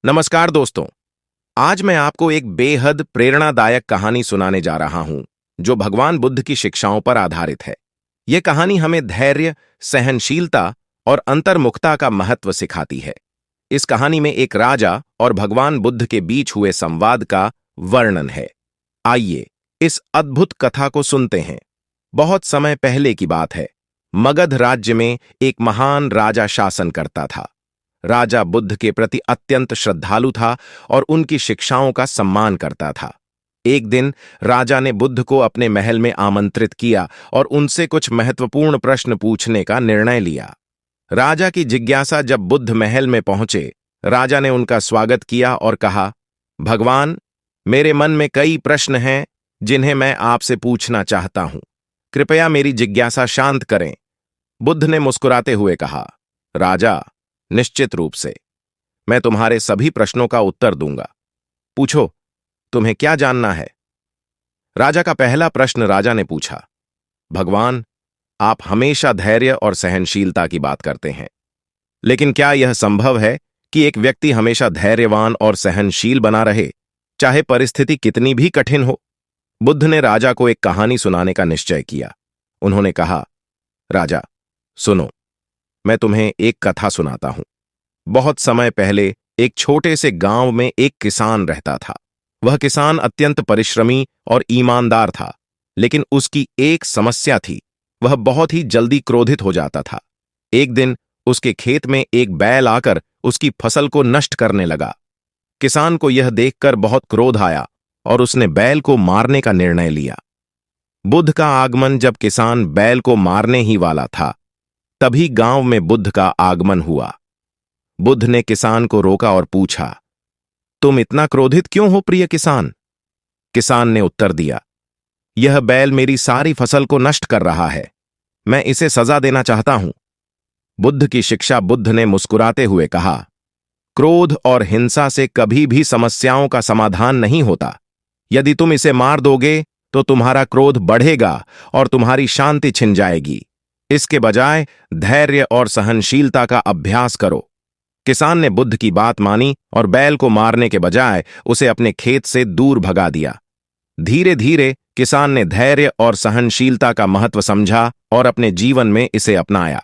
नमस्कार दोस्तों। आज मैं आपको एक बेहद प्रेरणादायक कहानी सुनाने जा रहा हूं जो भगवान बुद्ध की शिक्षाओं पर आधारित है। यह कहानी हमें धैर्य, सहनशीलता और अंतर्मुखता का महत्व सिखाती है। इस कहानी में एक राजा और भगवान बुद्ध के बीच हुए संवाद का वर्णन है। आइए इस अद्भुत कथा को सुनते हैं। बहुत समय पहले की बात है। मगध राज्य में एक महान राजा शासन करता था। राजा बुद्ध के प्रति अत्यंत श्रद्धालु था और उनकी शिक्षाओं का सम्मान करता था। एक दिन राजा ने बुद्ध को अपने महल में आमंत्रित किया और उनसे कुछ महत्वपूर्ण प्रश्न पूछने का निर्णय लिया। राजा की जिज्ञासा जब बुद्ध महल में पहुंचे, राजा ने उनका स्वागत किया और कहा, भगवान, मेरे मन में कई प्रश्न हैं जिन्हें मैं आपसे पूछना चाहता हूं। कृपया मेरी जिज्ञासा शांत करें। बुद्ध ने मुस्कुराते हुए कहा, राजा, निश्चित रूप से मैं तुम्हारे सभी प्रश्नों का उत्तर दूंगा। पूछो, तुम्हें क्या जानना है? राजा का पहला प्रश्न राजा ने पूछा, भगवान, आप हमेशा धैर्य और सहनशीलता की बात करते हैं, लेकिन क्या यह संभव है कि एक व्यक्ति हमेशा धैर्यवान और सहनशील बना रहे, चाहे परिस्थिति कितनी भी कठिन हो? बुद्ध ने राजा को एक कहानी सुनाने का निश्चय किया। उन्होंने कहा, राजा, सुनो, मैं तुम्हें एक कथा सुनाता हूं। बहुत समय पहले एक छोटे से गांव में एक किसान रहता था। वह किसान अत्यंत परिश्रमी और ईमानदार था, लेकिन उसकी एक समस्या थी। वह बहुत ही जल्दी क्रोधित हो जाता था। एक दिन उसके खेत में एक बैल आकर उसकी फसल को नष्ट करने लगा। किसान को यह देखकर बहुत क्रोध आया और उसने बैल को मारने का निर्णय लिया। बुद्ध का आगमन जब किसान बैल को मारने ही वाला था, तभी गांव में बुद्ध का आगमन हुआ। बुद्ध ने किसान को रोका और पूछा, तुम इतना क्रोधित क्यों हो प्रिय किसान? किसान ने उत्तर दिया, यह बैल मेरी सारी फसल को नष्ट कर रहा है। मैं इसे सजा देना चाहता हूं। बुद्ध की शिक्षा। बुद्ध ने मुस्कुराते हुए कहा, क्रोध और हिंसा से कभी भी समस्याओं का समाधान नहीं होता। यदि तुम इसे मार दोगे तो तुम्हारा क्रोध बढ़ेगा और तुम्हारी शांति छिन जाएगी। इसके बजाय धैर्य और सहनशीलता का अभ्यास करो। किसान ने बुद्ध की बात मानी और बैल को मारने के बजाय उसे अपने खेत से दूर भगा दिया। धीरे धीरे किसान ने धैर्य और सहनशीलता का महत्व समझा और अपने जीवन में इसे अपनाया।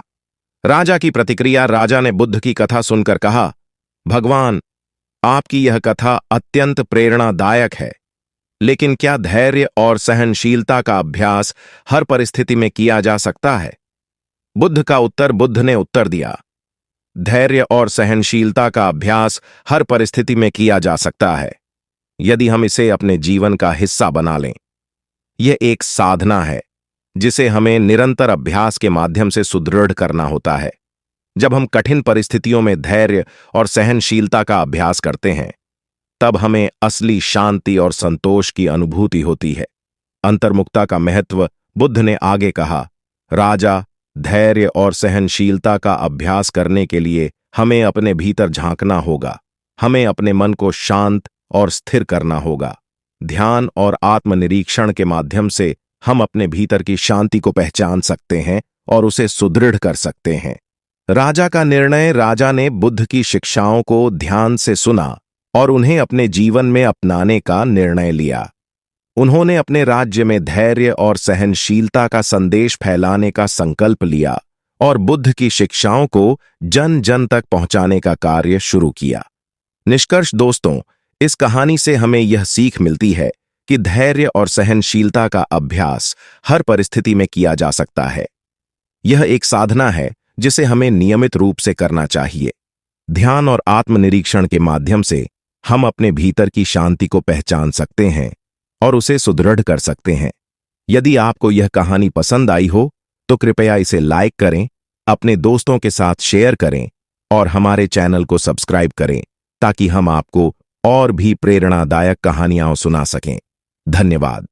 राजा की प्रतिक्रिया। राजा ने बुद्ध की कथा सुनकर कहा, भगवान, आपकी यह कथा अत्यंत प्रेरणादायक है, लेकिन क्या धैर्य और सहनशीलता का अभ्यास हर परिस्थिति में किया जा सकता है? बुद्ध का उत्तर। बुद्ध ने उत्तर दिया, धैर्य और सहनशीलता का अभ्यास हर परिस्थिति में किया जा सकता है, यदि हम इसे अपने जीवन का हिस्सा बना लें। यह एक साधना है जिसे हमें निरंतर अभ्यास के माध्यम से सुदृढ़ करना होता है। जब हम कठिन परिस्थितियों में धैर्य और सहनशीलता का अभ्यास करते हैं, तब हमें असली शांति और संतोष की अनुभूति होती है। अंतर्मुखता का महत्व। बुद्ध ने आगे कहा, राजा, धैर्य और सहनशीलता का अभ्यास करने के लिए हमें अपने भीतर झांकना होगा। हमें अपने मन को शांत और स्थिर करना होगा। ध्यान और आत्मनिरीक्षण के माध्यम से हम अपने भीतर की शांति को पहचान सकते हैं और उसे सुदृढ़ कर सकते हैं। राजा का निर्णय। राजा ने बुद्ध की शिक्षाओं को ध्यान से सुना और उन्हें अपने जीवन में अपनाने का निर्णय लिया। उन्होंने अपने राज्य में धैर्य और सहनशीलता का संदेश फैलाने का संकल्प लिया और बुद्ध की शिक्षाओं को जन जन तक पहुंचाने का कार्य शुरू किया। निष्कर्ष दोस्तों, इस कहानी से हमें यह सीख मिलती है कि धैर्य और सहनशीलता का अभ्यास हर परिस्थिति में किया जा सकता है। यह एक साधना है जिसे हमें नियमित रूप से करना चाहिए। ध्यान और आत्मनिरीक्षण के माध्यम से हम अपने भीतर की शांति को पहचान सकते हैं और उसे सुदृढ़ कर सकते हैं। यदि आपको यह कहानी पसंद आई हो तो कृपया इसे लाइक करें, अपने दोस्तों के साथ शेयर करें और हमारे चैनल को सब्सक्राइब करें ताकि हम आपको और भी प्रेरणादायक कहानियां सुना सकें। धन्यवाद।